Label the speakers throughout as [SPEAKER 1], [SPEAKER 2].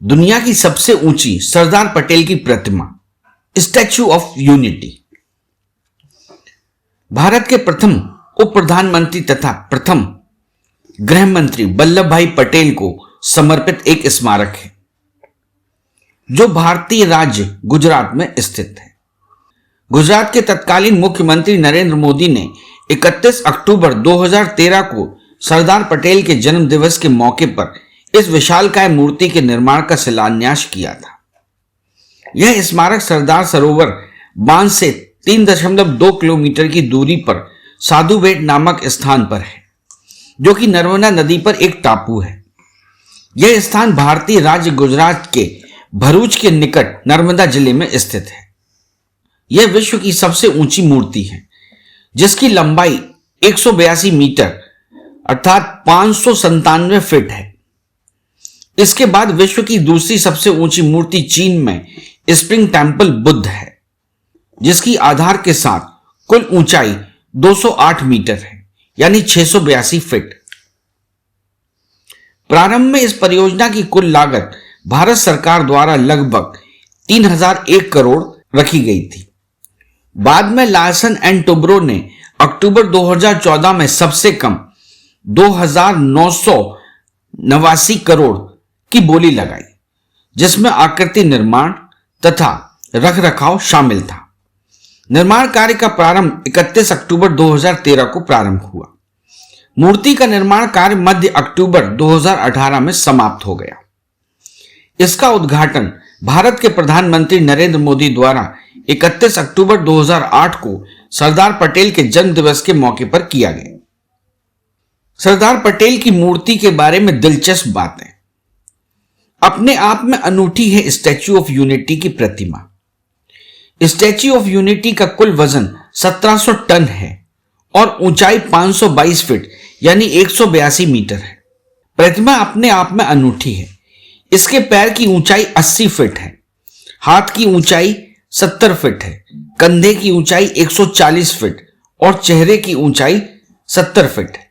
[SPEAKER 1] दुनिया की सबसे ऊंची सरदार पटेल की प्रतिमा, स्टैच्यू ऑफ यूनिटी। भारत के प्रथम उप प्रधानमंत्री तथा प्रथम गृह मंत्री वल्लभ भाई पटेल को समर्पित एक स्मारक है जो भारतीय राज्य गुजरात में स्थित है। गुजरात के तत्कालीन मुख्यमंत्री नरेंद्र मोदी ने 31 अक्टूबर 2013 को सरदार पटेल के जन्म दिवस के मौके पर इस विशालकाय मूर्ति के निर्माण का शिलान्यास किया था। यह स्मारक सरदार सरोवर बांध से 3.2 किलोमीटर की दूरी पर साधु बेट नामक स्थान पर है, जो कि नर्मदा नदी पर एक टापू है। यह स्थान भारतीय राज्य गुजरात के भरूच के निकट नर्मदा जिले में स्थित है। यह विश्व की सबसे ऊंची मूर्ति है, जिसकी लंबाई 182 मीटर अर्थात 597 फीट है। इसके बाद विश्व की दूसरी सबसे ऊंची मूर्ति चीन में स्प्रिंग टेम्पल बुद्ध है, जिसकी आधार के साथ कुल ऊंचाई 208 मीटर है, यानी 682 फीट। प्रारंभ में इस परियोजना की कुल लागत भारत सरकार द्वारा लगभग 3001 करोड़ रखी गई थी। बाद में लार्सन एंड टुब्रो ने अक्टूबर 2014 में सबसे कम 2989 करोड़ की बोली लगाई, जिसमें आकृति निर्माण तथा रखरखाव शामिल था। निर्माण कार्य का प्रारंभ 31 अक्टूबर 2013 को प्रारंभ हुआ। मूर्ति का निर्माण कार्य मध्य अक्टूबर 2018 में समाप्त हो गया। इसका उद्घाटन भारत के प्रधानमंत्री नरेंद्र मोदी द्वारा 31 अक्टूबर 2008 को सरदार पटेल के जन्म दिवस के मौके पर किया गया। सरदार पटेल की मूर्ति के बारे में दिलचस्प बातें। अपने आप में अनूठी है स्टैच्यू ऑफ यूनिटी की प्रतिमा। स्टैच्यू ऑफ यूनिटी का कुल वजन 1700 टन है और ऊंचाई 522 फीट यानी 182 मीटर है। प्रतिमा अपने आप में अनूठी है। इसके पैर की ऊंचाई 80 फीट है, हाथ की ऊंचाई 70 फीट है, कंधे की ऊंचाई 140 फीट और चेहरे की ऊंचाई 70 फीट है।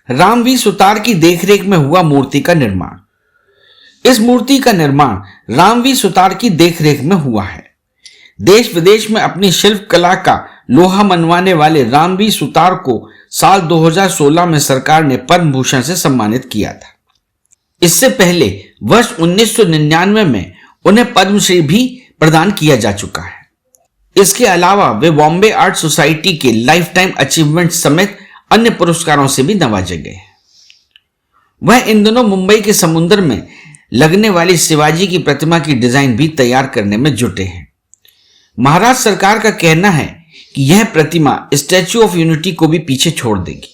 [SPEAKER 1] रामवी सुतार की देखरेख में हुआ मूर्ति का निर्माण। इस मूर्ति का निर्माण रामवी सुतार की देखरेख में हुआ है। देश विदेश में अपनी शिल्प कला का लोहा मनवाने वाले रामवी सुतार को साल 2016 में सरकार ने पद्म भूषण से सम्मानित किया था। इससे पहले वर्ष 1999 में उन्हें पद्मश्री भी प्रदान किया जा चुका है। इसके अलावा वे बॉम्बे आर्ट सोसाइटी के लाइफ टाइम अचीवमेंट समेत अन्य पुरस्कारों से भी नवाजे गए। वह इन दिनों मुंबई के समुद्र में लगने वाली शिवाजी की प्रतिमा की डिजाइन भी तैयार करने में जुटे हैं। महाराष्ट्र सरकार का कहना है कि यह प्रतिमा स्टैच्यू ऑफ यूनिटी को भी पीछे छोड़ देगी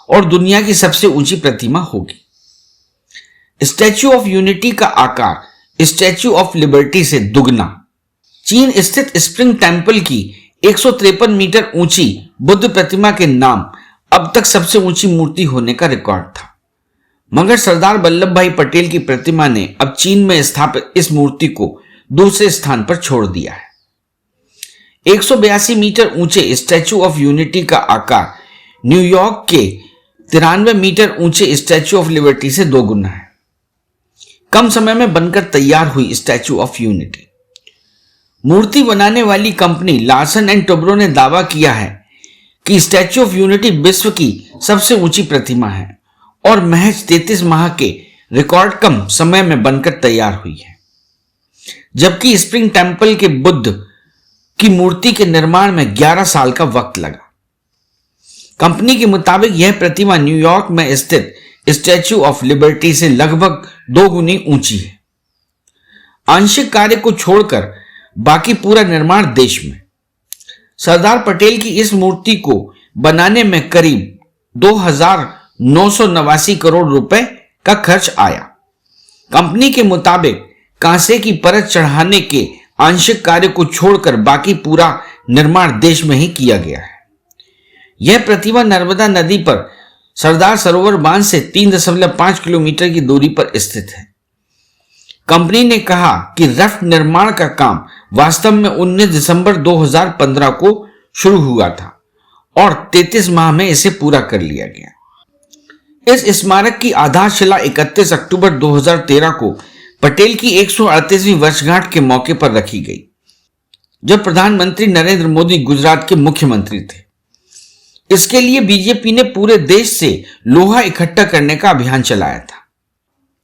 [SPEAKER 1] और दुनिया की सबसे ऊंची प्रतिमा होगी। स्टैच्यू ऑफ यूनिटी का आकार स्टैच्यू ऑफ लिबर्टी से दुगना। चीन स्थित स्प्रिंग टेम्पल की 153 मीटर ऊंची बुद्ध प्रतिमा के नाम अब तक सबसे ऊंची मूर्ति होने का रिकॉर्ड था, मगर सरदार वल्लभ भाई पटेल की प्रतिमा ने अब चीन में स्थापित इस मूर्ति को दूसरे स्थान पर छोड़ दिया है। 182 मीटर ऊंचे स्टैच्यू ऑफ यूनिटी का आकार न्यूयॉर्क के 93 मीटर ऊंचे स्टैच्यू ऑफ लिबर्टी से दोगुना है। कम समय में बनकर तैयार हुई स्टैच्यू ऑफ यूनिटी। मूर्ति बनाने वाली कंपनी लार्सन एंड टुब्रो ने दावा किया है कि स्टैच्यू ऑफ यूनिटी विश्व की सबसे ऊंची प्रतिमा है और महज 33 माह के रिकॉर्ड कम समय में बनकर तैयार हुई है, जबकि स्प्रिंग टेम्पल के बुद्ध की मूर्ति के निर्माण में 11 साल का वक्त लगा। कंपनी के मुताबिक यह प्रतिमा न्यूयॉर्क में स्थित स्टैच्यू ऑफ लिबर्टी से लगभग 2 गुनी ऊंची है। आंशिक कार्य को छोड़कर बाकी पूरा निर्माण देश में। सरदार पटेल की इस मूर्ति को बनाने में करीब 2989 करोड़ रुपए का खर्च आया। कंपनी के मुताबिक कांसे की परत चढ़ाने के आंशिक कार्य को छोड़कर बाकी पूरा निर्माण देश में ही किया गया है। यह प्रतिमा नर्मदा नदी पर सरदार सरोवर बांध से 3.5 किलोमीटर की दूरी पर स्थित है। कंपनी ने कहा कि रफ निर्माण का काम वास्तव में 19 दिसंबर 2015 को शुरू हुआ था और 33 माह में इसे पूरा कर लिया गया। इस स्मारक की आधारशिला 31 अक्टूबर 2013 को पटेल की 138वीं वर्षगांठ के मौके पर रखी गई, जब प्रधानमंत्री नरेंद्र मोदी गुजरात के मुख्यमंत्री थे। इसके लिए बीजेपी ने पूरे देश से लोहा इकट्ठा करने का अभियान चलाया था।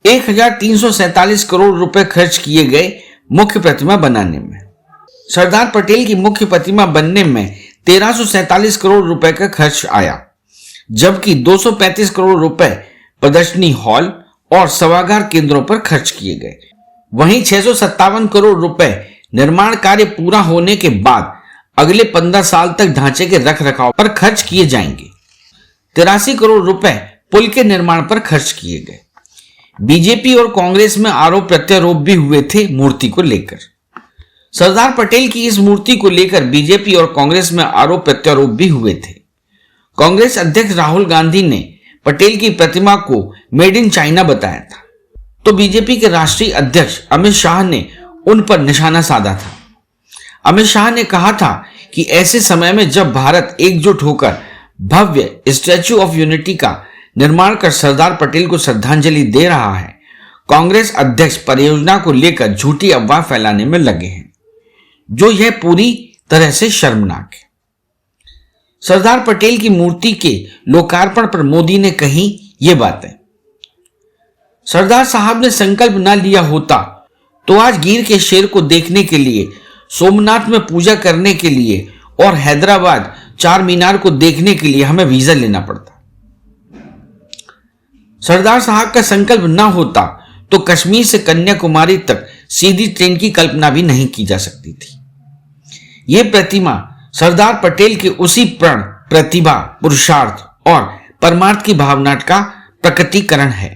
[SPEAKER 1] 1347 करोड़ रुपए खर्च किए गए मुख्य प्रतिमा बनाने में। सरदार पटेल की मुख्य प्रतिमा बनने में 1347 करोड़ रुपए का खर्च आया, जबकि 235 करोड़ रुपए प्रदर्शनी हॉल और सभागार केंद्रों पर खर्च किए गए। वहीं 657 करोड़ रुपए निर्माण कार्य पूरा होने के बाद अगले 15 साल तक ढांचे के रखरखाव पर खर्च किए जाएंगे। 83 करोड़ रुपए पुल के निर्माण पर खर्च किए गए। बीजेपी और कांग्रेस में आरोप प्रत्यारोप भी हुए थे मूर्ति को लेकर। सरदार पटेल की इस मूर्ति को लेकर बीजेपी और कांग्रेस में आरोप प्रत्यारोप भी हुए थे। कांग्रेस अध्यक्ष राहुल गांधी ने पटेल की प्रतिमा को मेड इन चाइना बताया था, तो बीजेपी के राष्ट्रीय अध्यक्ष अमित शाह ने उन पर निशाना साधा था। अमित शाह ने कहा था कि ऐसे समय में जब भारत एकजुट होकर भव्य स्टैच्यू ऑफ यूनिटी का निर्माण कर सरदार पटेल को श्रद्धांजलि दे रहा है, कांग्रेस अध्यक्ष परियोजना को लेकर झूठी अफवाह फैलाने में लगे हैं, जो यह पूरी तरह से शर्मनाक है। सरदार पटेल की मूर्ति के लोकार्पण पर मोदी ने कही ये बातें। सरदार साहब ने संकल्प न लिया होता तो आज गिर के शेर को देखने के लिए, सोमनाथ में पूजा करने के लिए और हैदराबाद चार मीनार को देखने के लिए हमें वीजा लेना पड़ता। सरदार साहब का संकल्प न होता तो कश्मीर से कन्याकुमारी तक सीधी ट्रेन की कल्पना भी नहीं की जा सकती थी। यह प्रतिमा सरदार पटेल के उसी प्रण, प्रतिभा, पुरुषार्थ और परमार्थ की भावना का प्रकटीकरण है।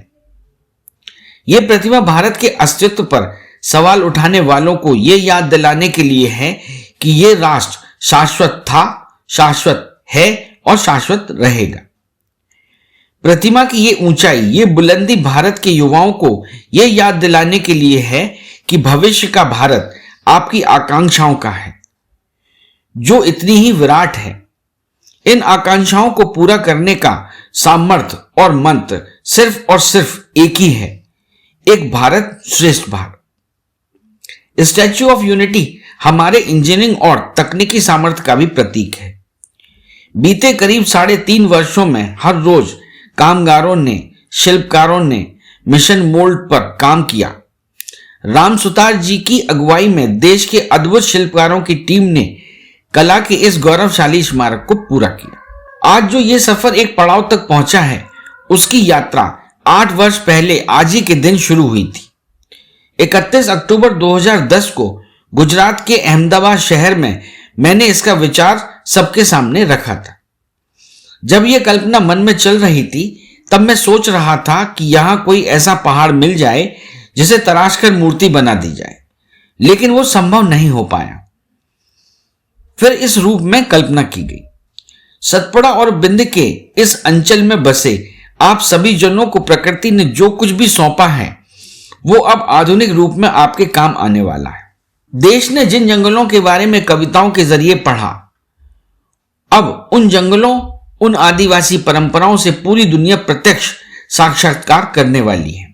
[SPEAKER 1] यह प्रतिमा भारत के अस्तित्व पर सवाल उठाने वालों को यह याद दिलाने के लिए है कि यह राष्ट्र शाश्वत था, शाश्वत है और शाश्वत रहेगा। प्रतिमा की ये ऊंचाई, ये बुलंदी भारत के युवाओं को यह याद दिलाने के लिए है कि भविष्य का भारत आपकी आकांक्षाओं का है, जो इतनी ही विराट है। इन आकांक्षाओं को पूरा करने का सामर्थ्य और मंत्र सिर्फ और सिर्फ एक ही है, एक भारत श्रेष्ठ भारत। स्टैच्यू ऑफ यूनिटी हमारे इंजीनियरिंग और तकनीकी सामर्थ्य का भी प्रतीक है। बीते करीब 3.5 वर्षों में हर रोज कामगारों ने, शिल्पकारों ने मिशन मोल्ड पर काम किया। राम सुतार जी की अगुवाई में देश के अद्भुत शिल्पकारों की टीम ने कला के इस गौरवशाली स्मारक को पूरा किया। आज जो ये सफर एक पड़ाव तक पहुंचा है, उसकी यात्रा 8 वर्ष पहले आज ही के दिन शुरू हुई थी। 31 अक्टूबर 2010 को गुजरात के अहमदाबाद शहर में मैंने इसका विचार सबके सामने रखा था। जब यह कल्पना मन में चल रही थी, तब मैं सोच रहा था कि यहां कोई ऐसा पहाड़ मिल जाए जिसे तराशकर मूर्ति बना दी जाए, लेकिन वो संभव नहीं हो पाया। फिर इस रूप में कल्पना की गई। सतपुड़ा और बिंद के इस अंचल में बसे आप सभी जनों को प्रकृति ने जो कुछ भी सौंपा है, वो अब आधुनिक रूप में आपके काम आने वाला है। देश ने जिन जंगलों के बारे में कविताओं के जरिए पढ़ा, अब उन जंगलों, उन आदिवासी परंपराओं से पूरी दुनिया प्रत्यक्ष साक्षात्कार करने वाली है।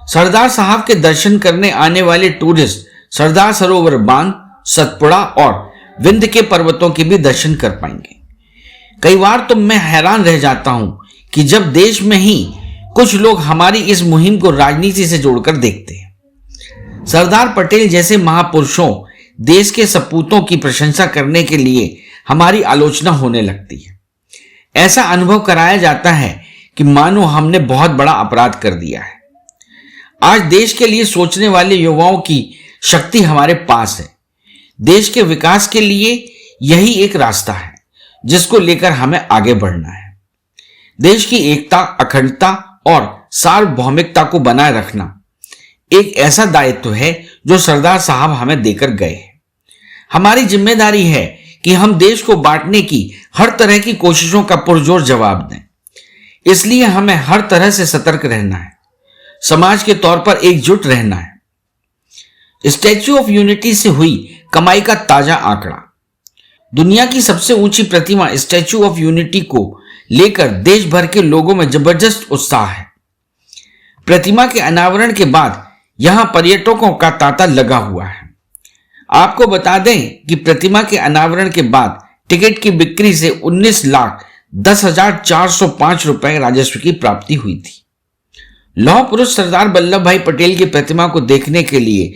[SPEAKER 1] सरदार साहब के दर्शन करने आने वाले टूरिस्ट सरदार सरोवर बांध, सतपुड़ा और विंध्य के पर्वतों के भी दर्शन कर पाएंगे। कई बार तो मैं हैरान रह जाता हूं कि जब देश में ही कुछ लोग हमारी इस मुहिम को राजनीति से जोड़कर देखते हैं। सरदार पटेल जैसे महापुरुषों, देश के सपूतों की प्रशंसा करने के लिए हमारी आलोचना होने लगती है। ऐसा अनुभव कराया जाता है कि मानो हमने बहुत बड़ा अपराध कर दिया है। आज देश के लिए सोचने वाले युवाओं की शक्ति हमारे पास है। देश के विकास के लिए यही एक रास्ता है जिसको लेकर हमें आगे बढ़ना है। देश की एकता, अखंडता और सार्वभौमिकता को बनाए रखना एक ऐसा दायित्व है जो सरदार साहब हमें देकर गए हैं। हमारी जिम्मेदारी है कि हम देश को बांटने की हर तरह की कोशिशों का पुरजोर जवाब दें। इसलिए हमें हर तरह से सतर्क रहना है, समाज के तौर पर एकजुट रहना है। स्टैच्यू ऑफ यूनिटी से हुई कमाई का ताजा आंकड़ा। दुनिया की सबसे ऊंची प्रतिमा स्टैच्यू ऑफ यूनिटी को लेकर देश भर के लोगों में जबरदस्त उत्साह है। प्रतिमा के अनावरण के बाद यहां पर्यटकों का तांता लगा हुआ है। आपको बता दें कि प्रतिमा के अनावरण के बाद टिकट की बिक्री से 19,10,405 रुपए राजस्व की प्राप्ति हुई थी। लौह पुरुष सरदार वल्लभ भाई पटेल की प्रतिमा को देखने के लिए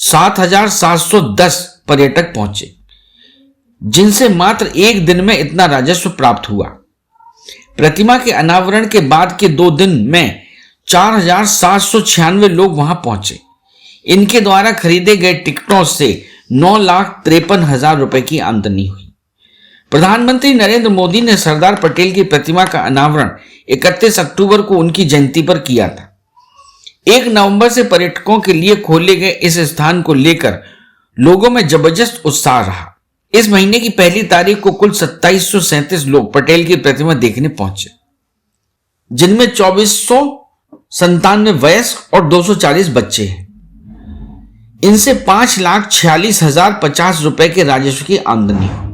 [SPEAKER 1] 7,710 पर्यटक पहुंचे, जिनसे मात्र एक दिन में इतना राजस्व प्राप्त हुआ। प्रतिमा के अनावरण के बाद के 2 दिन में 4,796 लोग वहां पहुंचे। इनके द्वारा खरीदे गए टिकटों से 9,53,000 रुपए की आमदनी हुई। प्रधानमंत्री नरेंद्र मोदी ने सरदार पटेल की प्रतिमा का अनावरण 31 अक्टूबर को उनकी जयंती पर किया था। 1 नवंबर से पर्यटकों के लिए खोले गए इस स्थान को लेकर लोगों में जबरदस्त उत्साह रहा। इस महीने की पहली तारीख को कुल 2737 लोग पटेल की प्रतिमा देखने पहुंचे, जिनमें 2497 वयस्क और 240 बच्चे हैं। इनसे 5,46,050 रुपए के राजस्व की आमदनी हुई।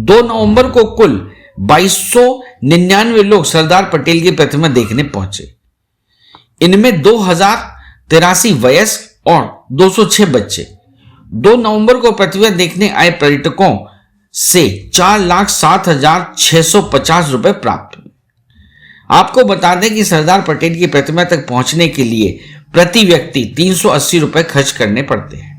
[SPEAKER 1] 2 नवंबर को कुल 2299 लोग सरदार पटेल की प्रतिमा देखने पहुंचे। इनमें 2,083 वयस्क और 206 बच्चे। 2 नवंबर को प्रतिमा देखने आए पर्यटकों से 4,07,650 रुपए प्राप्त हुए। आपको बता दें कि सरदार पटेल की प्रतिमा तक पहुंचने के लिए प्रति व्यक्ति 380 रुपए खर्च करने पड़ते हैं।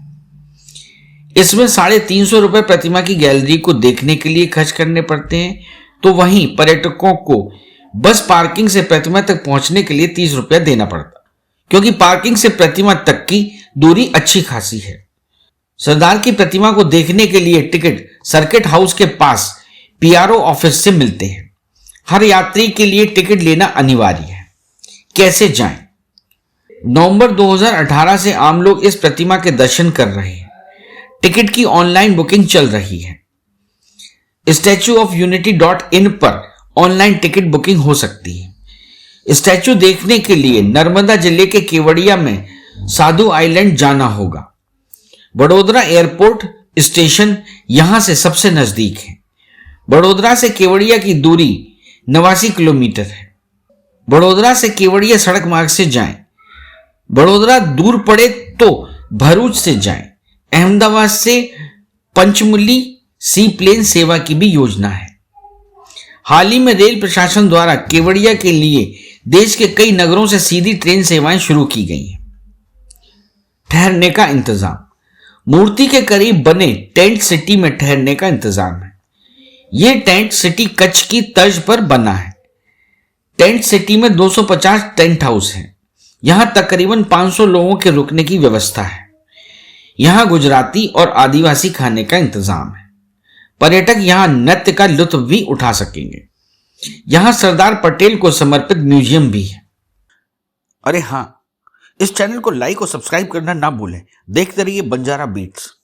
[SPEAKER 1] इसमें 350 रुपए प्रतिमा की गैलरी को देखने के लिए खर्च करने पड़ते हैं, तो वहीं पर्यटकों को बस पार्किंग से प्रतिमा तक पहुंचने के लिए 30 रुपया देना पड़ता, क्योंकि पार्किंग से प्रतिमा तक की दूरी अच्छी खासी है। सरदार की प्रतिमा को देखने के लिए टिकट सर्किट हाउस के पास पीआरओ ऑफिस से मिलते हैं। हर यात्री के लिए टिकट लेना अनिवार्य है। कैसे जाएं? नवंबर 2018 से आम लोग इस प्रतिमा के दर्शन कर रहे हैं। टिकट की ऑनलाइन बुकिंग चल रही है। statueofunity.in पर ऑनलाइन टिकट बुकिंग हो सकती है। स्टैचू देखने के लिए नर्मदा जिले के केवड़िया में साधु आइलैंड जाना होगा। बड़ोदरा एयरपोर्ट स्टेशन यहां से सबसे नजदीक है। बड़ोदरा से केवड़िया की दूरी 89 किलोमीटर है। बड़ोदरा से केवड़िया सड़क मार्ग से जाएं। बड़ोदरा दूर पड़े तो भरूच से जाएं। अहमदाबाद से पंचमुली सी प्लेन सेवा की भी योजना है। हाल ही में रेल प्रशासन द्वारा केवड़िया के लिए देश के कई नगरों से सीधी ट्रेन सेवाएं शुरू की गई हैं। ठहरने का इंतजाम। मूर्ति के करीब बने टेंट सिटी में ठहरने का इंतजाम है। यह टेंट सिटी कच्छ की तर्ज पर बना है। टेंट सिटी में 250 टेंट हाउस हैं। यहां तकरीबन 500 लोगों के रुकने की व्यवस्था है। यहां गुजराती और आदिवासी खाने का इंतजाम है। पर्यटक यहां नृत्य का लुत्फ भी उठा सकेंगे। यहां सरदार पटेल को समर्पित म्यूजियम भी है। अरे हाँ, इस चैनल को लाइक और सब्सक्राइब करना ना भूलें। देखते रहिए बंजारा बीट्स।